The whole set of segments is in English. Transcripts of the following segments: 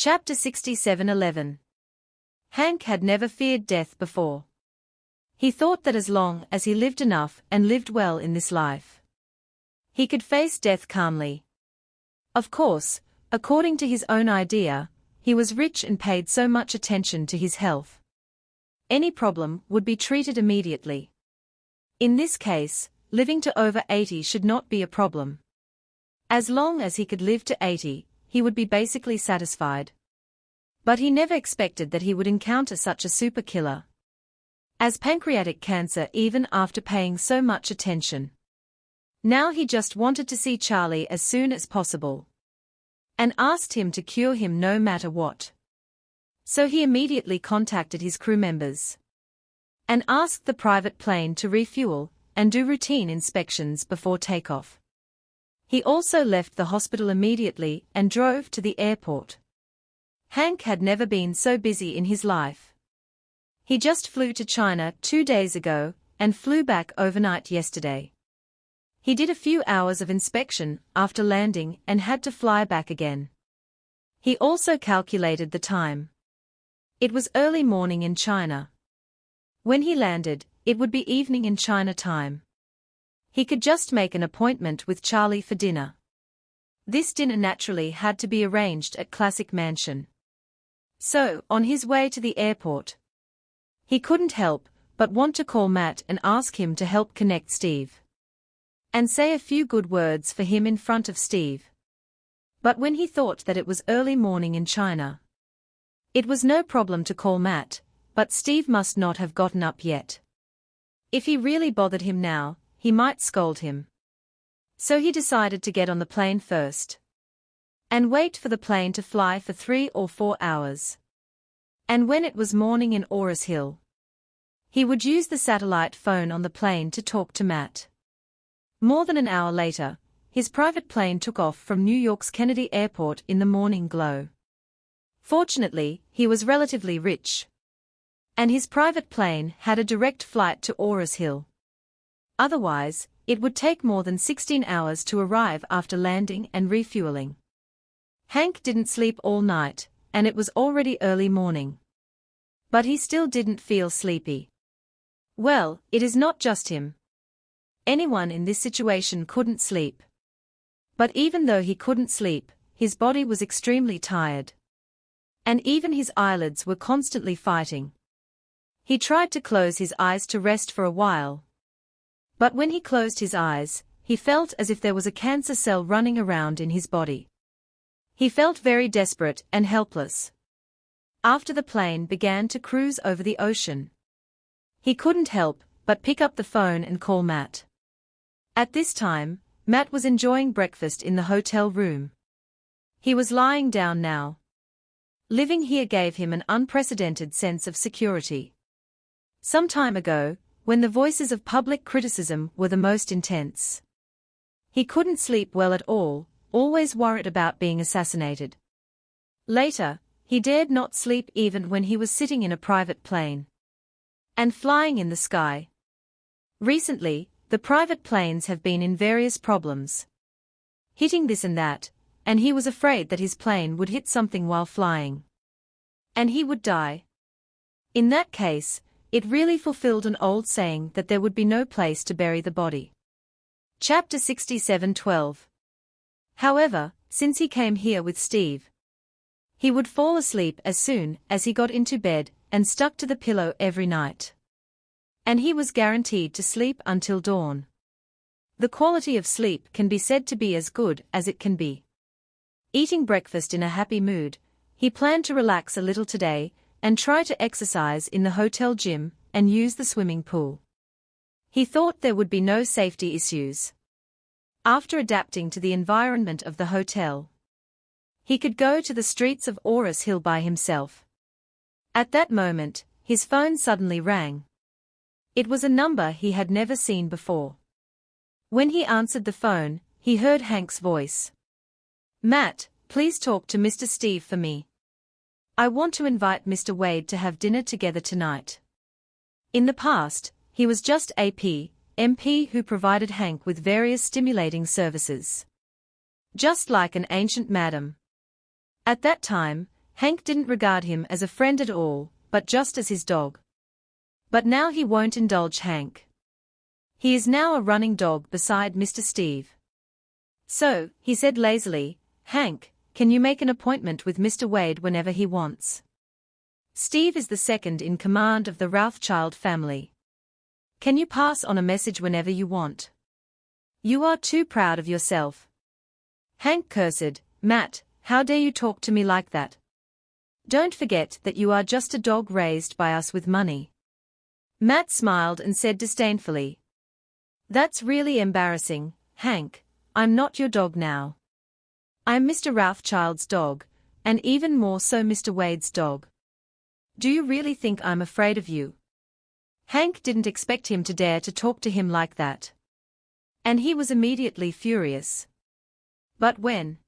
Chapter 67:11. Hank had never feared death before. He thought that as long as he lived enough and lived well in this life, he could face death calmly. Of course, according to his own idea, he was rich and paid so much attention to his health. Any problem would be treated immediately. In this case, living to over 80 should not be a problem. As long as he could live to 80, he would be basically satisfied. But he never expected that he would encounter such a super killer as pancreatic cancer even after paying so much attention. Now he just wanted to see Charlie as soon as possible and asked him to cure him no matter what. So he immediately contacted his crew members and asked the private plane to refuel and do routine inspections before takeoff. He also left the hospital immediately and drove to the airport. Hank had never been so busy in his life. He just flew to China 2 days ago and flew back overnight yesterday. He did a few hours of inspection after landing and had to fly back again. He also calculated the time. It was early morning in China. When he landed, it would be evening in China time. He could just make an appointment with Charlie for dinner. This dinner naturally had to be arranged at Classic Mansion. So, on his way to the airport, he couldn't help but want to call Matt and ask him to help connect Steve and say a few good words for him in front of Steve. But when he thought that it was early morning in China, it was no problem to call Matt, but Steve must not have gotten up yet. If he really bothered him now, he might scold him. So he decided to get on the plane first and wait for the plane to fly for 3 or 4 hours. And when it was morning in Ores Hill, he would use the satellite phone on the plane to talk to Matt. More than an hour later, his private plane took off from New York's Kennedy Airport in the morning glow. Fortunately, he was relatively rich, and his private plane had a direct flight to Ores Hill. Otherwise, it would take more than 16 hours to arrive after landing and refueling. Hank didn't sleep all night, and it was already early morning. But he still didn't feel sleepy. Well, it is not just him. Anyone in this situation couldn't sleep. But even though he couldn't sleep, his body was extremely tired. And even his eyelids were constantly fighting. He tried to close his eyes to rest for a while. But when he closed his eyes, he felt as if there was a cancer cell running around in his body. He felt very desperate and helpless. After the plane began to cruise over the ocean, he couldn't help but pick up the phone and call Matt. At this time, Matt was enjoying breakfast in the hotel room. He was lying down now. Living here gave him an unprecedented sense of security. Some time ago, when the voices of public criticism were the most intense, he couldn't sleep well at all, always worried about being assassinated. Later, he dared not sleep even when he was sitting in a private plane and flying in the sky. Recently, the private planes have been in various problems, hitting this and that, and he was afraid that his plane would hit something while flying, and he would die. In that case, it really fulfilled an old saying that there would be no place to bury the body. Chapter 67:12. However, since he came here with Steve, he would fall asleep as soon as he got into bed and stuck to the pillow every night. And he was guaranteed to sleep until dawn. The quality of sleep can be said to be as good as it can be. Eating breakfast in a happy mood, he planned to relax a little today and try to exercise in the hotel gym and use the swimming pool. He thought there would be no safety issues. After adapting to the environment of the hotel, he could go to the streets of Ores Hill by himself. At that moment, his phone suddenly rang. It was a number he had never seen before. When he answered the phone, he heard Hank's voice. "Matt, please talk to Mr. Steve for me. I want to invite Mr. Wade to have dinner together tonight." In the past, he was just a MP who provided Hank with various stimulating services. Just like an ancient madam. At that time, Hank didn't regard him as a friend at all, but just as his dog. But now he won't indulge Hank. He is now a running dog beside Mr. Steve. So, he said lazily, Hank, can you make an appointment with Mr. Wade whenever he wants? Steve is the second in command of the Rothschild family. Can you pass on a message whenever you want? You are too proud of yourself. Hank cursed, Matt, how dare you talk to me like that? Don't forget that you are just a dog raised by us with money. Matt smiled and said disdainfully. That's really embarrassing, Hank, I'm not your dog now. I'm Mr. Rothschild's dog, and even more so Mr. Wade's dog. Do you really think I'm afraid of you? Hank didn't expect him to dare to talk to him like that. And he was immediately furious. But when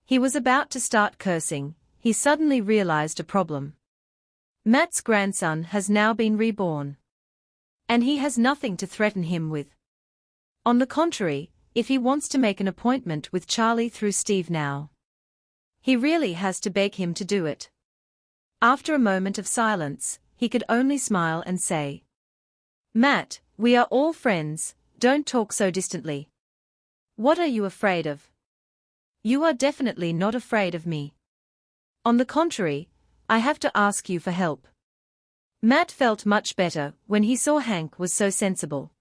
he was about to start cursing, he suddenly realized a problem. Matt's grandson has now been reborn. And he has nothing to threaten him with. On the contrary, if he wants to make an appointment with Charlie through Steve now, he really has to beg him to do it. After a moment of silence, he could only smile and say, Matt, we are all friends, don't talk so distantly. What are you afraid of? You are definitely not afraid of me. On the contrary, I have to ask you for help. Matt felt much better when he saw Hank was so sensible.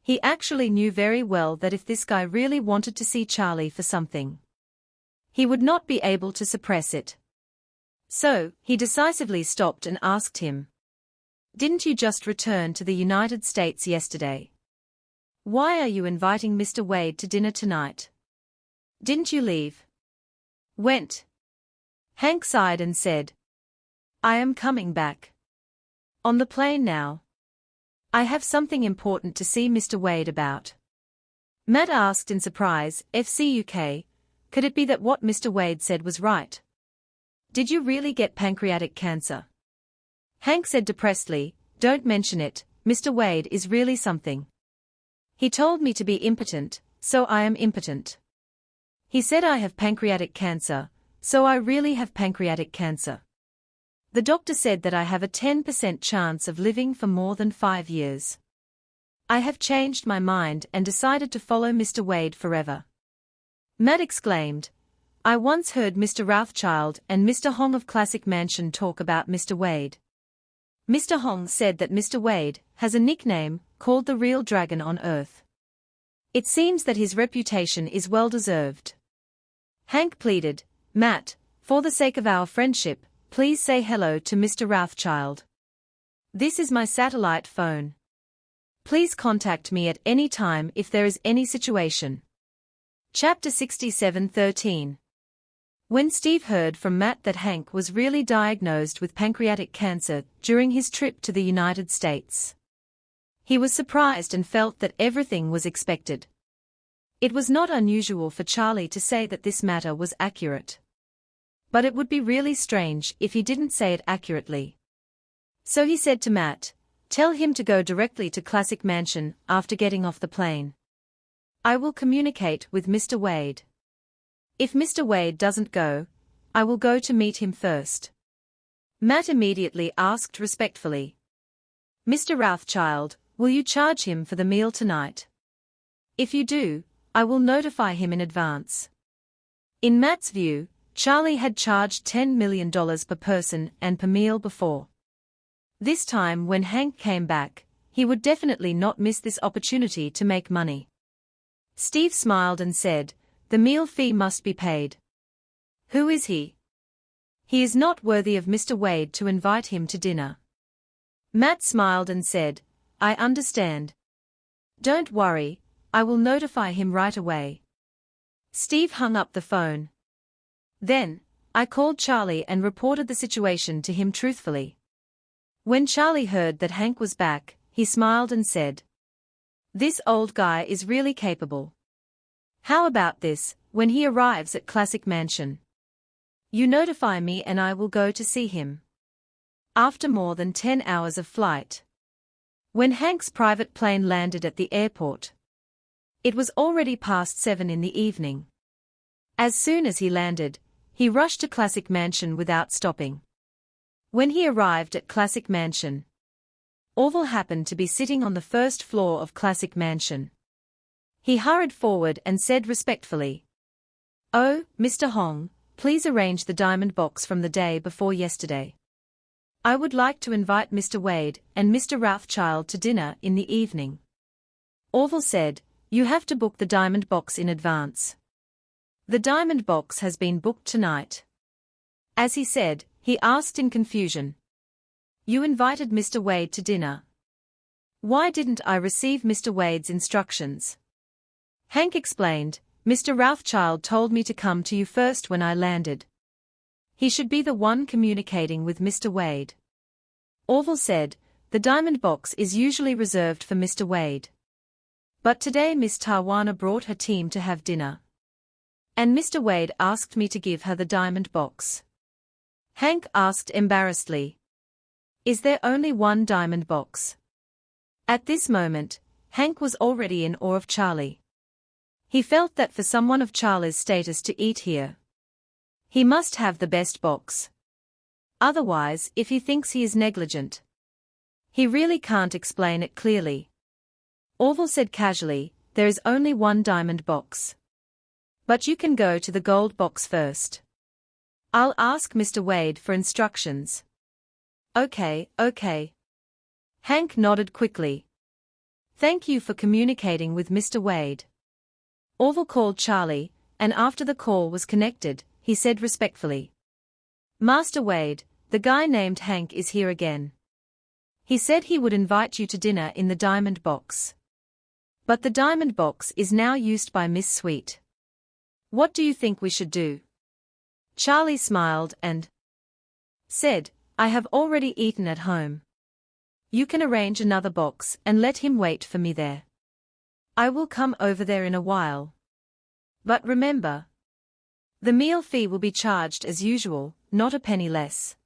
He actually knew very well that if this guy really wanted to see Charlie for something, he would not be able to suppress it. So, he decisively stopped and asked him, Didn't you just return to the United States yesterday? Why are you inviting Mr. Wade to dinner tonight? Didn't you leave? Went. Hank sighed and said, I am coming back. On the plane now. I have something important to see Mr. Wade about. Matt asked in surprise, FCUK, could it be that what Mr. Wade said was right? Did you really get pancreatic cancer? Hank said depressedly, Don't mention it, Mr. Wade is really something. He told me to be impotent, so I am impotent. He said I have pancreatic cancer, so I really have pancreatic cancer. The doctor said that I have a 10% chance of living for more than 5 years. I have changed my mind and decided to follow Mr. Wade forever. Matt exclaimed, I once heard Mr. Rothschild and Mr. Hong of Classic Mansion talk about Mr. Wade. Mr. Hong said that Mr. Wade has a nickname called the real dragon on Earth. It seems that his reputation is well deserved. Hank pleaded, Matt, for the sake of our friendship, please say hello to Mr. Rothschild. This is my satellite phone. Please contact me at any time if there is any situation. Chapter 67:13. When Steve heard from Matt that Hank was really diagnosed with pancreatic cancer during his trip to the United States, he was surprised and felt that everything was expected. It was not unusual for Charlie to say that this matter was accurate. But it would be really strange if he didn't say it accurately. So he said to Matt, Tell him to go directly to Classic Mansion after getting off the plane. I will communicate with Mr. Wade. If Mr. Wade doesn't go, I will go to meet him first. Matt immediately asked respectfully, Mr. Rothschild, will you charge him for the meal tonight? If you do, I will notify him in advance. In Matt's view, Charlie had charged $10 million per person and per meal before. This time when Hank came back, he would definitely not miss this opportunity to make money. Steve smiled and said, The meal fee must be paid. Who is he? He is not worthy of Mr. Wade to invite him to dinner. Matt smiled and said, I understand. Don't worry, I will notify him right away. Steve hung up the phone. Then, I called Charlie and reported the situation to him truthfully. When Charlie heard that Hank was back, he smiled and said, This old guy is really capable. How about this, when he arrives at Classic Mansion? You notify me and I will go to see him. After more than 10 hours of flight. When Hank's private plane landed at the airport, it was already past 7 in the evening. As soon as he landed, he rushed to Classic Mansion without stopping. When he arrived at Classic Mansion, Orville happened to be sitting on the first floor of Classic Mansion. He hurried forward and said respectfully, "Oh, Mr. Hong, please arrange the diamond box from the day before yesterday. I would like to invite Mr. Wade and Mr. Rothschild to dinner in the evening." Orville said, "You have to book the diamond box in advance. The diamond box has been booked tonight." As he said, he asked in confusion, "You invited Mr. Wade to dinner. Why didn't I receive Mr. Wade's instructions?" Hank explained, "Mr. Rothschild told me to come to you first when I landed. He should be the one communicating with Mr. Wade." Orville said, "The diamond box is usually reserved for Mr. Wade. But today Miss Tawana brought her team to have dinner. And Mr. Wade asked me to give her the diamond box." Hank asked embarrassedly, "Is there only one diamond box?" At this moment, Hank was already in awe of Charlie. He felt that for someone of Charlie's status to eat here, he must have the best box. Otherwise, if he thinks he is negligent, he really can't explain it clearly. Orville said casually, "There is only one diamond box. But you can go to the gold box first. I'll ask Mr. Wade for instructions." Okay. Hank nodded quickly. "Thank you for communicating with Mr. Wade." Orville called Charlie, and after the call was connected, he said respectfully, "Master Wade, the guy named Hank is here again. He said he would invite you to dinner in the diamond box. But the diamond box is now used by Miss Sweet. What do you think we should do?" Charlie smiled and said, "I have already eaten at home. You can arrange another box and let him wait for me there. I will come over there in a while. But remember, the meal fee will be charged as usual, not a penny less."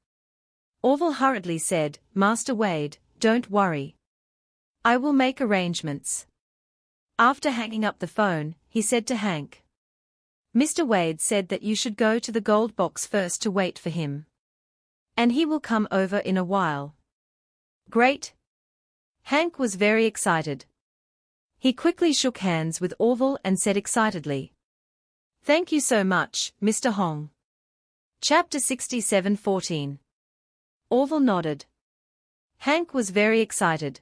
Orville hurriedly said, "Master Wade, don't worry. I will make arrangements." After hanging up the phone, he said to Hank, "Mr. Wade said that you should go to the gold box first to wait for him. And he will come over in a while." "Great." Hank was very excited. He quickly shook hands with Orville and said excitedly, "Thank you so much, Mr. Hong." Chapter 67:14. Orville nodded. Hank was very excited.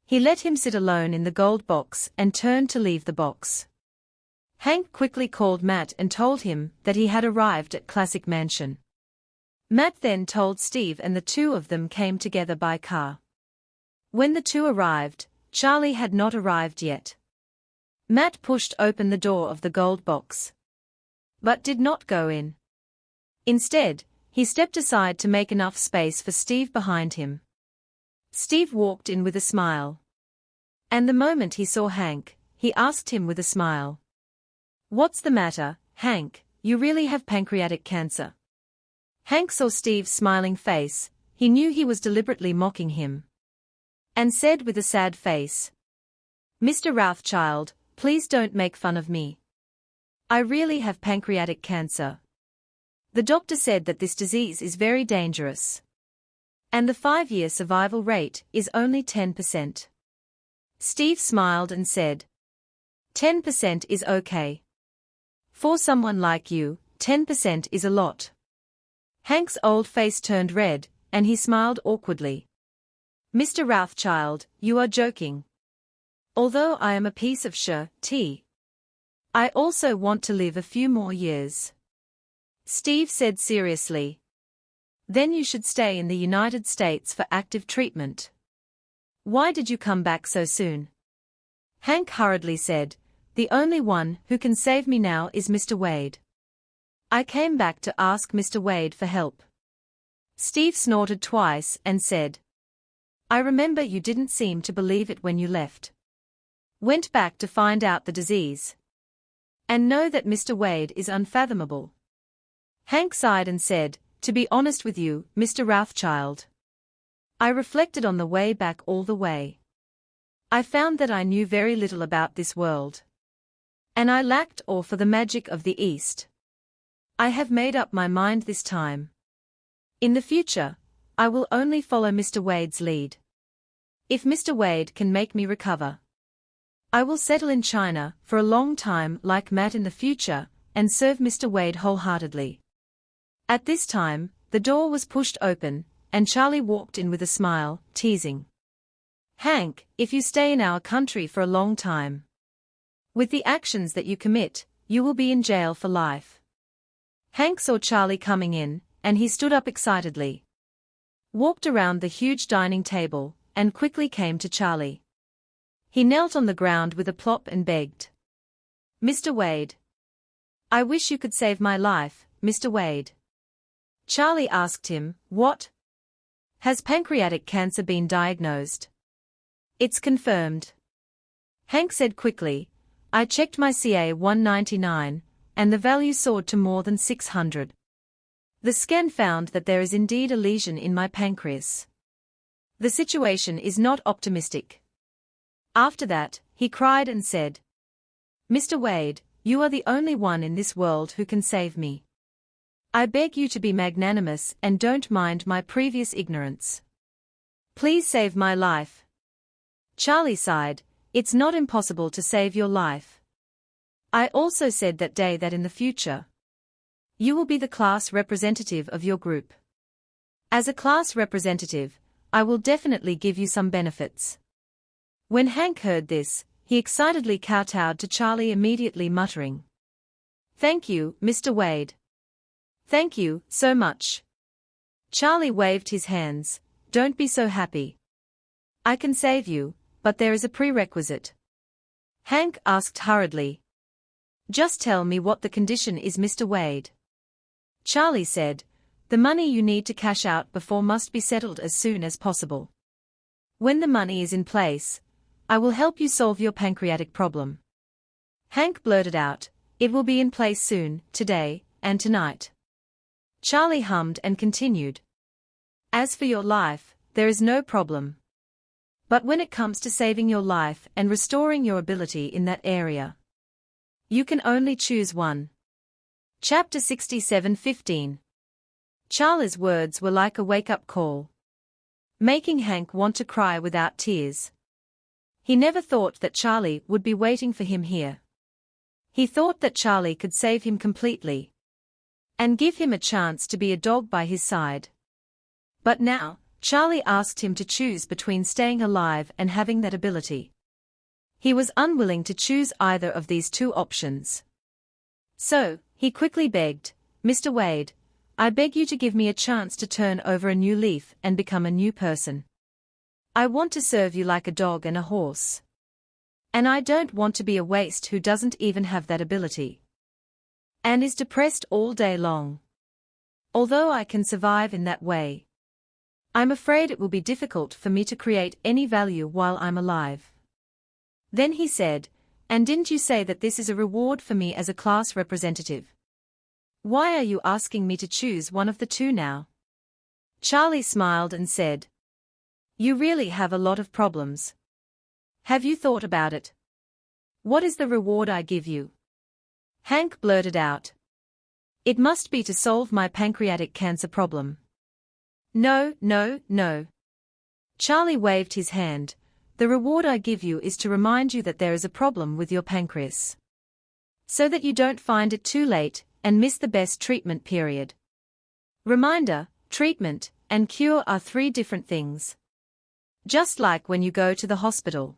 He let him sit alone in the gold box and turned to leave the box. Hank quickly called Matt and told him that he had arrived at Classic Mansion. Matt then told Steve and the two of them came together by car. When the two arrived, Charlie had not arrived yet. Matt pushed open the door of the gold box, but did not go in. Instead, he stepped aside to make enough space for Steve behind him. Steve walked in with a smile. And the moment he saw Hank, he asked him with a smile, "What's the matter, Hank, you really have pancreatic cancer?" Hank saw Steve's smiling face, he knew he was deliberately mocking him, and said with a sad face, "Mr. Rothschild, please don't make fun of me. I really have pancreatic cancer. The doctor said that this disease is very dangerous. And the 5-year survival rate is only 10%. Steve smiled and said, 10% is okay. For someone like you, 10% is a lot." Hank's old face turned red, and he smiled awkwardly. "Mr. Rothschild, you are joking. Although I am a piece of shit, I also want to live a few more years." Steve said seriously. "Then you should stay in the United States for active treatment. Why did you come back so soon?" Hank hurriedly said, "The only one who can save me now is Mr. Wade. I came back to ask Mr. Wade for help." Steve snorted twice and said, "I remember you didn't seem to believe it when you left. Went back to find out the disease. And know that Mr. Wade is unfathomable." Hank sighed and said, "To be honest with you, Mr. Rothschild, I reflected on the way back all the way. I found that I knew very little about this world. And I lacked awe for the magic of the East. I have made up my mind this time. In the future, I will only follow Mr. Wade's lead. If Mr. Wade can make me recover, I will settle in China for a long time like Matt in the future and serve Mr. Wade wholeheartedly. At this time, the door was pushed open, and Charlie walked in with a smile, teasing. Hank, if you stay in our country for a long time, with the actions that you commit, you will be in jail for life. Hank saw Charlie coming in, and he stood up excitedly, walked around the huge dining table, and quickly came to Charlie. He knelt on the ground with a plop and begged. Mr. Wade. I wish you could save my life, Mr. Wade. Charlie asked him, what? Has pancreatic cancer been diagnosed? It's confirmed. Hank said quickly, I checked my CA 199, and the value soared to more than 600. The scan found that there is indeed a lesion in my pancreas. The situation is not optimistic. After that, he cried and said, Mr. Wade, you are the only one in this world who can save me. I beg you to be magnanimous and don't mind my previous ignorance. Please save my life. Charlie sighed, it's not impossible to save your life. I also said that day that in the future, you will be the class representative of your group. As a class representative, I will definitely give you some benefits. When Hank heard this, he excitedly kowtowed to Charlie, immediately muttering, Thank you, Mr. Wade. Thank you, so much. Charlie waved his hands, Don't be so happy. I can save you, but there is a prerequisite. Hank asked hurriedly. Just tell me what the condition is, Mr. Wade. Charlie said, The money you need to cash out before must be settled as soon as possible. When the money is in place, I will help you solve your pancreatic problem. Hank blurted out, It will be in place soon, today, and tonight. Charlie hummed and continued. As for your life, there is no problem. But when it comes to saving your life and restoring your ability in that area, you can only choose one. Chapter 67:15. Charlie's words were like a wake-up call, making Hank want to cry without tears. He never thought that Charlie would be waiting for him here. He thought that Charlie could save him completely and give him a chance to be a dog by his side. But now, Charlie asked him to choose between staying alive and having that ability. He was unwilling to choose either of these two options. So, he quickly begged, Mr. Wade, I beg you to give me a chance to turn over a new leaf and become a new person. I want to serve you like a dog and a horse. And I don't want to be a waste who doesn't even have that ability and is depressed all day long. Although I can survive in that way, I'm afraid it will be difficult for me to create any value while I'm alive. Then he said, And didn't you say that this is a reward for me as a class representative? Why are you asking me to choose one of the two now? Charlie smiled and said, You really have a lot of problems. Have you thought about it? What is the reward I give you? Hank blurted out. It must be to solve my pancreatic cancer problem. No, no, no. Charlie waved his hand. The reward I give you is to remind you that there is a problem with your pancreas, so that you don't find it too late and miss the best treatment period. Reminder, treatment, and cure are three different things. Just like when you go to the hospital.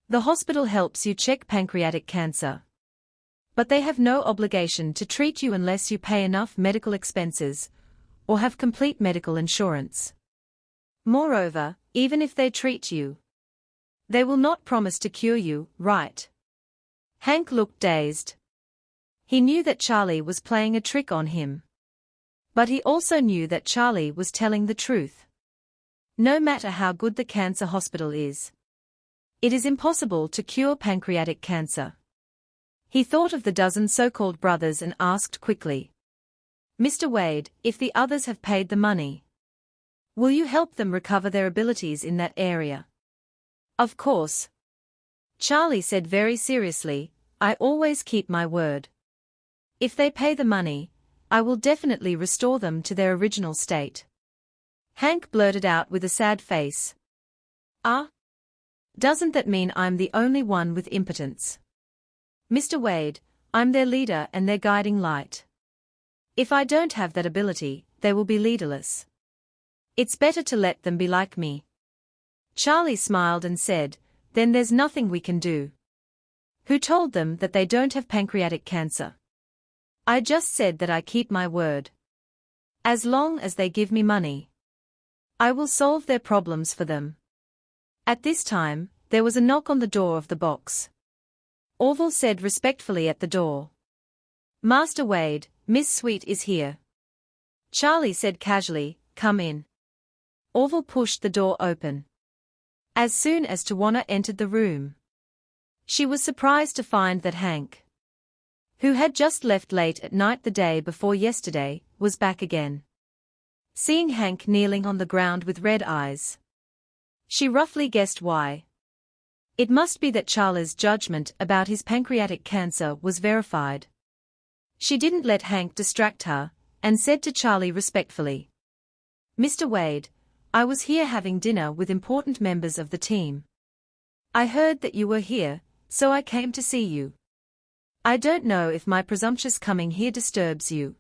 The hospital helps you check pancreatic cancer, but they have no obligation to treat you unless you pay enough medical expenses or have complete medical insurance. Moreover, even if they treat you, they will not promise to cure you, right? Hank looked dazed. He knew that Charlie was playing a trick on him, but he also knew that Charlie was telling the truth. No matter how good the cancer hospital is, it is impossible to cure pancreatic cancer. He thought of the dozen so-called brothers and asked quickly, Mr. Wade, if the others have paid the money, will you help them recover their abilities in that area? Of course. Charlie said very seriously, I always keep my word. If they pay the money, I will definitely restore them to their original state. Hank blurted out with a sad face. Ah? Doesn't that mean I'm the only one with impotence? Mr. Wade, I'm their leader and their guiding light. If I don't have that ability, they will be leaderless. It's better to let them be like me. Charlie smiled and said, then there's nothing we can do. Who told them that they don't have pancreatic cancer? I just said that I keep my word. As long as they give me money, I will solve their problems for them. At this time, there was a knock on the door of the box. Orville said respectfully at the door. Master Wade, Miss Sweet is here. Charlie said casually, come in. Orville pushed the door open. As soon as Tawana entered the room, she was surprised to find that Hank, who had just left late at night the day before yesterday, was back again. Seeing Hank kneeling on the ground with red eyes, she roughly guessed why. It must be that Charlie's judgment about his pancreatic cancer was verified. She didn't let Hank distract her, and said to Charlie respectfully, Mr. Wade, I was here having dinner with important members of the team. I heard that you were here, so I came to see you. I don't know if my presumptuous coming here disturbs you.